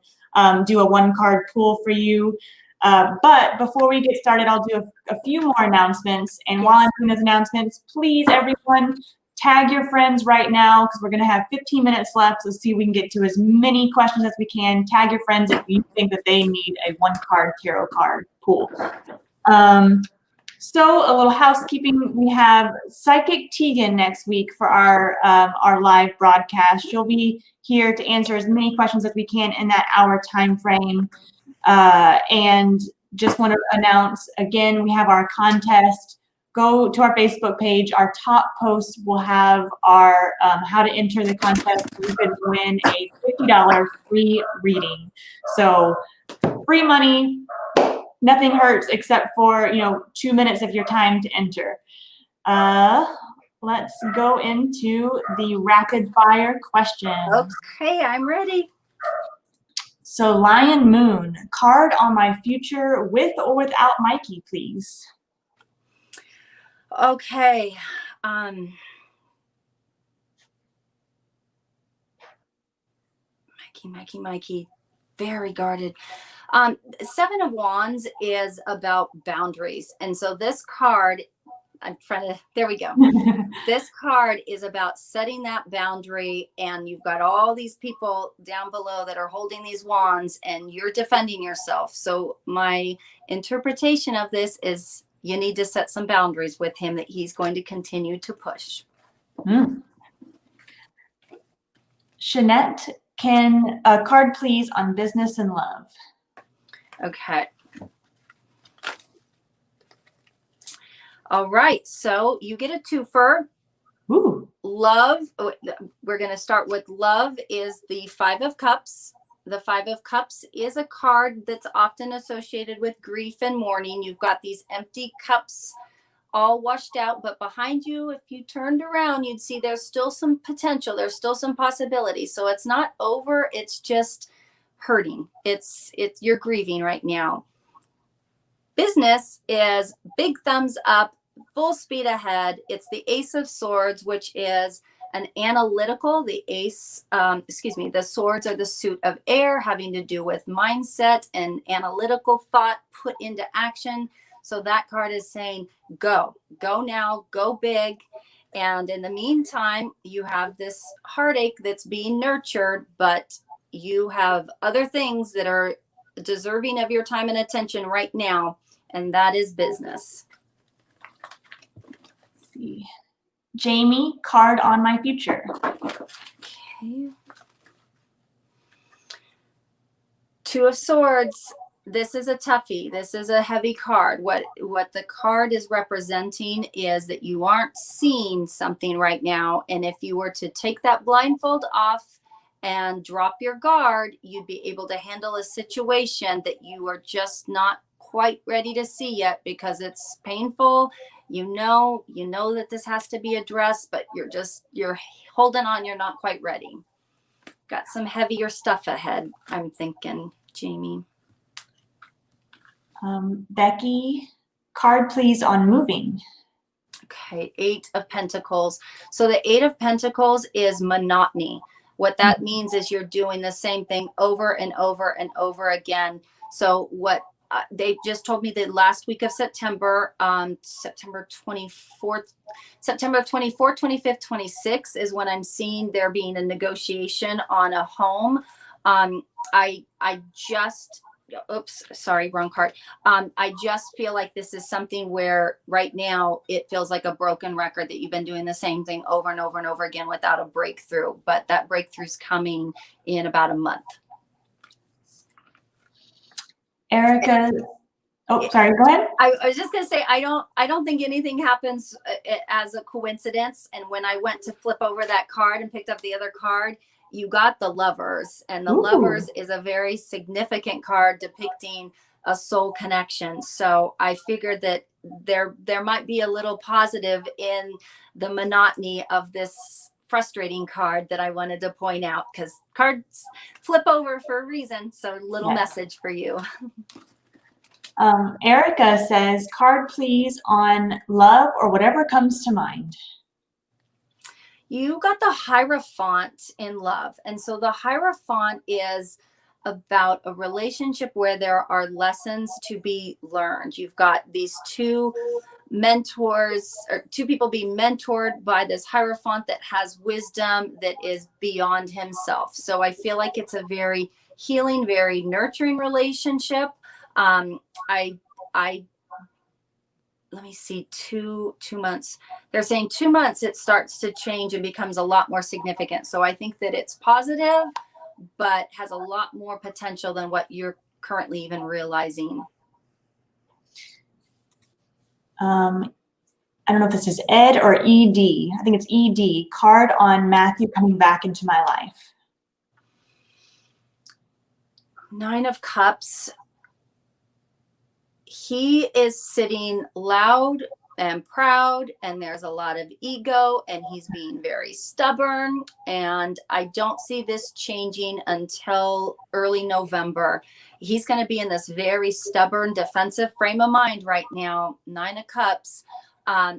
do a 1-card pool for you. But before we get started, I'll do a few more announcements. And while I'm doing those announcements, please, everyone, tag your friends right now, because we're going to have 15 minutes left. So see if we can get to as many questions as we can. Tag your friends if you think that they need a 1-card tarot card pool. So a little housekeeping. We have Psychic Tegan next week for our live broadcast. She'll be here to answer as many questions as we can in that hour time frame. And just want to announce again, we have our contest. Go to our Facebook page. Our top post will have our how to enter the contest. You could win a $50 free reading. So free money, nothing hurts except for 2 minutes of your time to enter. Let's go into the rapid fire questions. Okay, I'm ready. So Lion Moon, card on my future with or without Mikey, please. Okay. Mikey, very guarded. 7 of Wands is about boundaries. And so this card, there we go. This card is about setting that boundary, and you've got all these people down below that are holding these wands, and you're defending yourself. So my interpretation of this is you need to set some boundaries with him that he's going to continue to push. Shanette, can a card please on business and love? Okay. All right. So you get a twofer. Ooh. Love. We're going to start with love is the 5 of Cups. The 5 of Cups is a card that's often associated with grief and mourning. You've got these empty cups all washed out, but behind you, if you turned around, you'd see there's still some potential. There's still some possibility. So it's not over. It's just hurting. It's you're grieving right now. Business is big thumbs up, full speed ahead. It's the Ace of Swords, which is an analytical, the swords are the suit of air, having to do with mindset and analytical thought put into action. So that card is saying, go now, go big. And in the meantime, you have this heartache that's being nurtured, but you have other things that are deserving of your time and attention right now. And that is business. Let's see. Jamie, card on my future. Okay. 2 of Swords. This is a toughie. This is a heavy card. What the card is representing is that you aren't seeing something right now. And if you were to take that blindfold off and drop your guard, you'd be able to handle a situation that you are just not quite ready to see yet, because it's painful. You know that this has to be addressed, but you're holding on. You're not quite ready. Got some heavier stuff ahead, I'm thinking, Jamie. Becky, card please on moving. Okay, 8 of Pentacles. So the 8 of Pentacles is monotony. What that means is you're doing the same thing over and over and over again. So what they just told me the last week of September, September 24th, 25th, 26th is when I'm seeing there being a negotiation on a home. I just, oops, sorry, wrong card. I just feel like this is something where right now it feels like a broken record that you've been doing the same thing over and over and over again without a breakthrough, but that breakthrough's coming in about a month. Erica, oh, sorry, go ahead. I was just gonna say, I don't think anything happens as a coincidence. And when I went to flip over that card and picked up the other card, you got the Lovers, and the Ooh. Lovers is a very significant card depicting a soul connection. So I figured that there might be a little positive in the monotony of this frustrating card that I wanted to point out, because cards flip over for a reason. So little message for you. Erica says, card please on love or whatever comes to mind. You got the Hierophant in love. And so the Hierophant is about a relationship where there are lessons to be learned. You've got these two mentors, or two people being mentored by this Hierophant that has wisdom that is beyond himself. So I feel like it's a very healing, very nurturing relationship. Let me see, two months. They're saying 2 months it starts to change and becomes a lot more significant. So I think that it's positive, but has a lot more potential than what you're currently even realizing. I don't know if this is Ed or ED. I think it's ED. Card on Matthew coming back into my life. 9 of Cups. He is sitting loud and proud, and there's a lot of ego, and he's being very stubborn. And I don't see this changing until early November. He's going to be in this very stubborn, defensive frame of mind right now. 9 of Cups.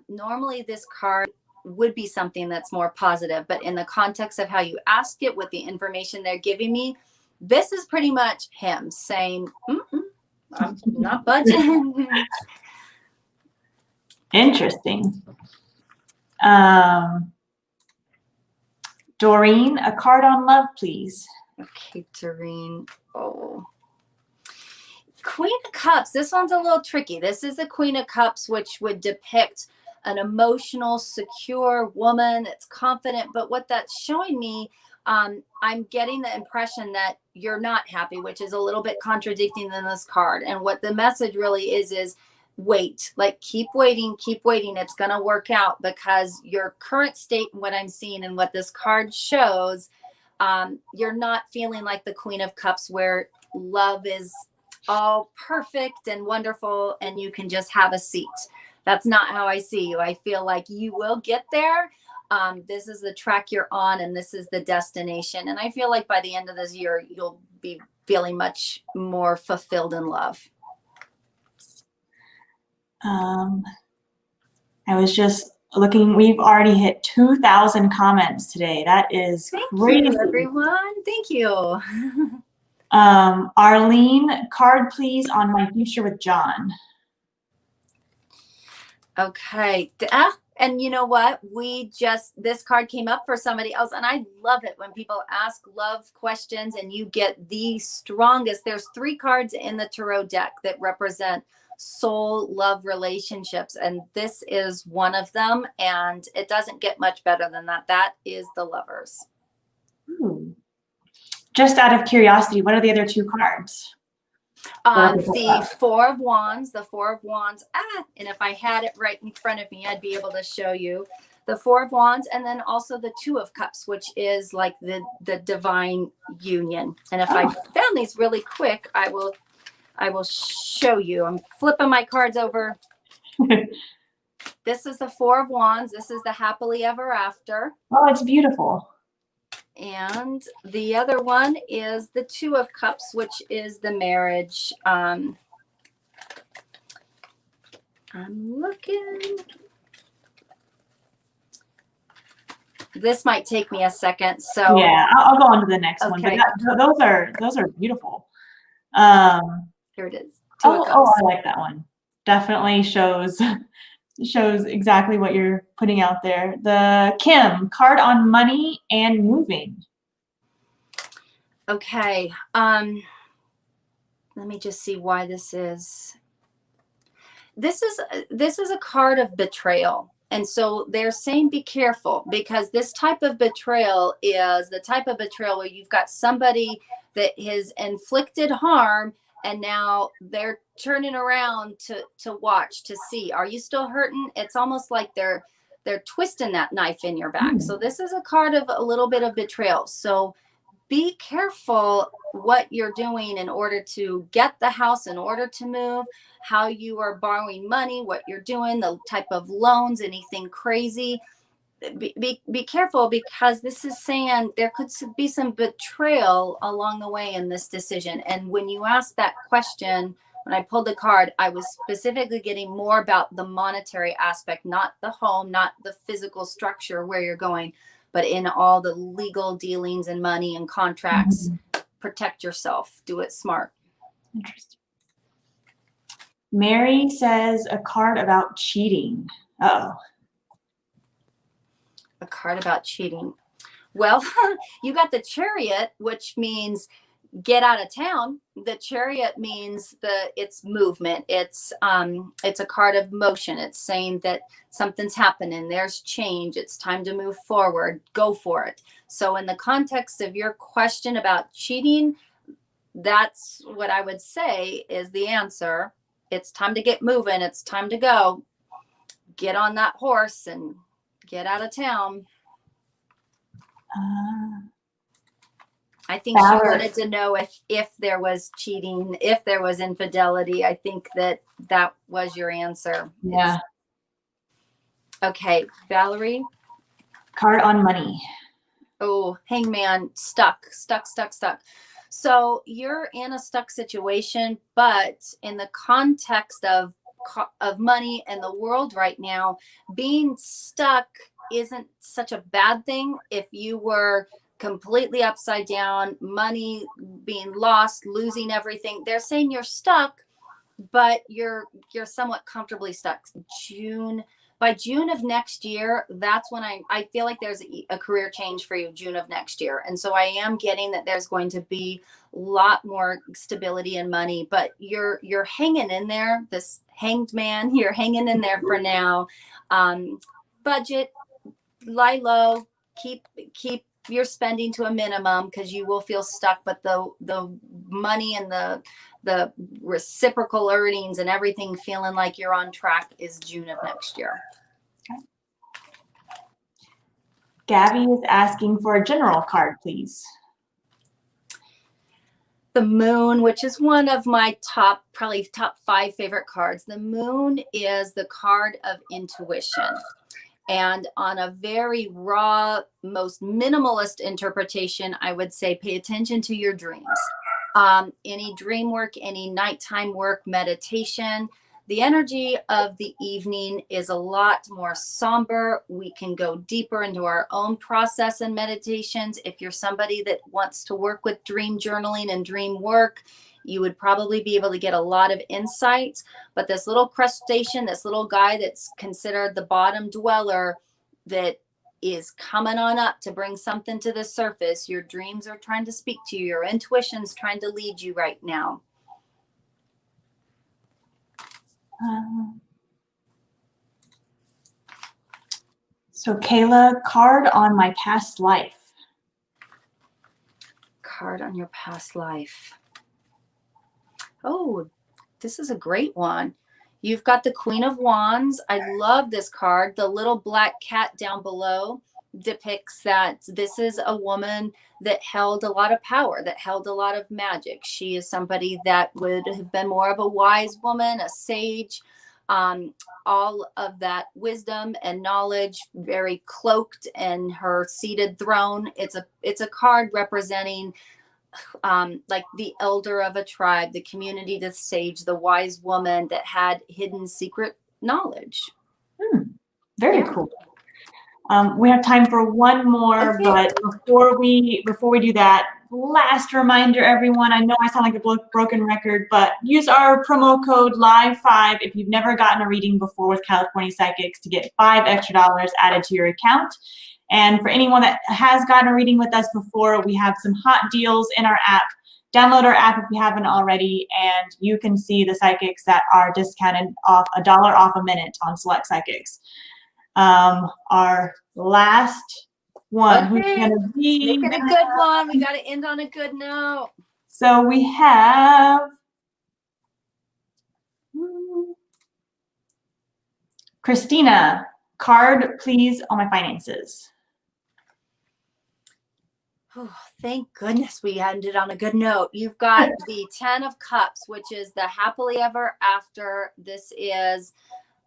Normally this card would be something that's more positive, but in the context of how you ask it with the information they're giving me, this is pretty much him saying, I'm not budging. Interesting. Doreen, a card on love, please. Okay, Doreen. Oh. Queen of Cups. This one's a little tricky. This is the Queen of Cups, which would depict an emotional, secure woman that's confident. But what that's showing me, I'm getting the impression that you're not happy, which is a little bit contradicting in this card. And what the message really is wait, like keep waiting, keep waiting. It's going to work out, because your current state and what I'm seeing and what this card shows, you're not feeling like the Queen of Cups where love is all perfect and wonderful and you can just have a seat. That's not how I see you. I feel like you will get there. This is the track you're on, and this is the destination. And I feel like by the end of this year, you'll be feeling much more fulfilled in love. I was just looking, we've already hit 2,000 comments today. That is crazy. Thank you, everyone. Thank you. Arlene, card please on my future with John. Okay. And you know what? This card came up for somebody else, and I love it when people ask love questions and you get the strongest. There's 3 cards in the tarot deck that represent soul love relationships, and this is one of them, and it doesn't get much better than that. That is the Lovers. Just out of curiosity, what are the other 2 cards? The Four of Wands, and if I had it right in front of me, I'd be able to show you the Four of Wands, and then also the Two of Cups, which is like the divine union. And if I found these really quick, I will show you. I'm flipping my cards over. This is the Four of Wands. This is the happily ever after. Oh, it's beautiful. And the other one is the Two of Cups, which is the marriage. I'm looking. This might take me a second. So yeah, I'll go on to the next one. Okay. But those are beautiful. Here it is. to a Oh, ghost. I like that one. Definitely shows exactly what you're putting out there. The Kim, card on money and moving. Okay. Let me just see why this is. This is a card of betrayal. And so they're saying be careful, because this type of betrayal is the type of betrayal where you've got somebody that has inflicted harm, and now they're turning around to watch, to see, are you still hurting? It's almost like they're twisting that knife in your back. So this is a card of a little bit of betrayal. So be careful what you're doing in order to get the house, in order to move, how you are borrowing money, what you're doing, the type of loans, anything crazy. Be careful, because this is saying there could be some betrayal along the way in this decision. And when you asked that question, when I pulled the card, I was specifically getting more about the monetary aspect, not the home, not the physical structure where you're going, but in all the legal dealings and money and contracts. Protect yourself. Do it smart. Interesting. Mary says a card about cheating. Uh-oh. A card about cheating. Well, you got the Chariot, which means get out of town. The Chariot means it's movement. It's a card of motion. It's saying that something's happening. There's change. It's time to move forward. Go for it. So in the context of your question about cheating, that's what I would say is the answer. It's time to get moving. It's time to go. Get on that horse and get out of town. I think she wanted to know if there was cheating, if there was infidelity. I think that was your answer. Yeah. Okay, Valerie. Card on money. Oh, hangman, stuck. So you're in a stuck situation, but in the context of money and the world right now, being stuck isn't such a bad thing. If you were completely upside down, money being lost, losing everything, they're saying you're stuck, but you're somewhat comfortably stuck. By June of next year, that's when I feel like there's a career change for you, June of next year. And so I am getting that there's going to be a lot more stability and money, but you're hanging in there, this hanged man, you're hanging in there for now. Budget, lie low, keep your spending to a minimum, because you will feel stuck, but the money and the reciprocal earnings and everything feeling like you're on track is June of next year. Okay. Gabby is asking for a general card, please. The Moon, which is one of my probably top 5 favorite cards. The Moon is the card of intuition. And on a very raw, most minimalist interpretation, I would say pay attention to your dreams. Any dream work, any nighttime work, meditation. The energy of the evening is a lot more somber. We can go deeper into our own process and meditations. If you're somebody that wants to work with dream journaling and dream work, you would probably be able to get a lot of insight. But this little crustacean, this little guy that's considered the bottom dweller, that is coming on up to bring something to the surface. Your dreams are trying to speak to you. Your intuition's trying to lead you right now. So Kayla, card on my past life. Card on your past life. Oh, this is a great one. You've got the Queen of Wands. I love this card. The little black cat down below depicts that this is a woman that held a lot of power, that held a lot of magic. She is somebody that would have been more of a wise woman, a sage, all of that wisdom and knowledge, very cloaked in her seated throne. It's a card representing like the elder of a tribe, the community, the sage, the wise woman that had hidden secret knowledge. Very cool. We have time for one more, okay. But before we do that, last reminder, everyone, I know I sound like a broken record, but use our promo code LIVE5 if you've never gotten a reading before with California Psychics to get $5 extra added to your account. And for anyone that has gotten a reading with us before, we have some hot deals in our app. Download our app if you haven't already, and you can see the psychics that are discounted off $1 off a minute on select psychics. Our last one, who's Okay, gonna be? make it a good one. We got to end on a good note. So we have Christina. Card, please, on my finances. Oh, thank goodness we ended on a good note. You've got the 10 of Cups, which is the happily ever after. This is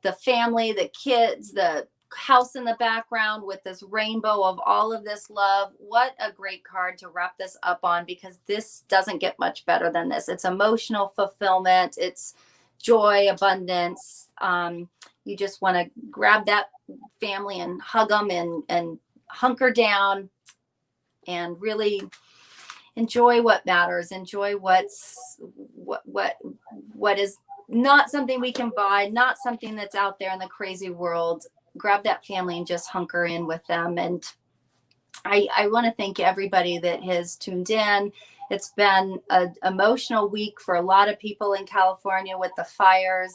the family, the kids, the house in the background with this rainbow of all of this love. What a great card to wrap this up on, because this doesn't get much better than this. It's emotional fulfillment. It's joy, abundance. You just want to grab that family and hug them and hunker down and really enjoy what matters. Enjoy what is not something we can buy, not something that's out there in the crazy world. Grab that family and just hunker in with them. And I want to thank everybody that has tuned in. It's been an emotional week for a lot of people in California with the fires.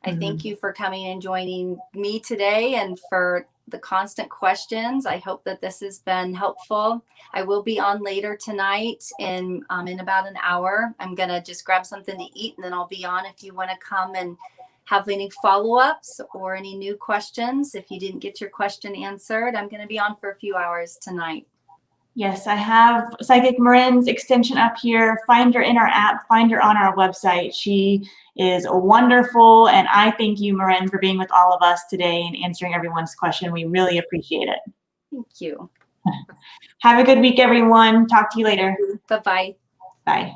I thank you for coming and joining me today and for the constant questions. I hope that this has been helpful. I will be on later tonight in about an hour. I'm going to just grab something to eat, and then I'll be on if you want to come and have any follow-ups or any new questions. If you didn't get your question answered, I'm going to be on for a few hours tonight. Yes, I have Psychic Marin's extension up here. Find her in our app, find her on our website. She is wonderful, and I thank you, Marin, for being with all of us today and answering everyone's question. We really appreciate it. Thank you. Have a good week, everyone. Talk to you later. Bye-bye. Bye.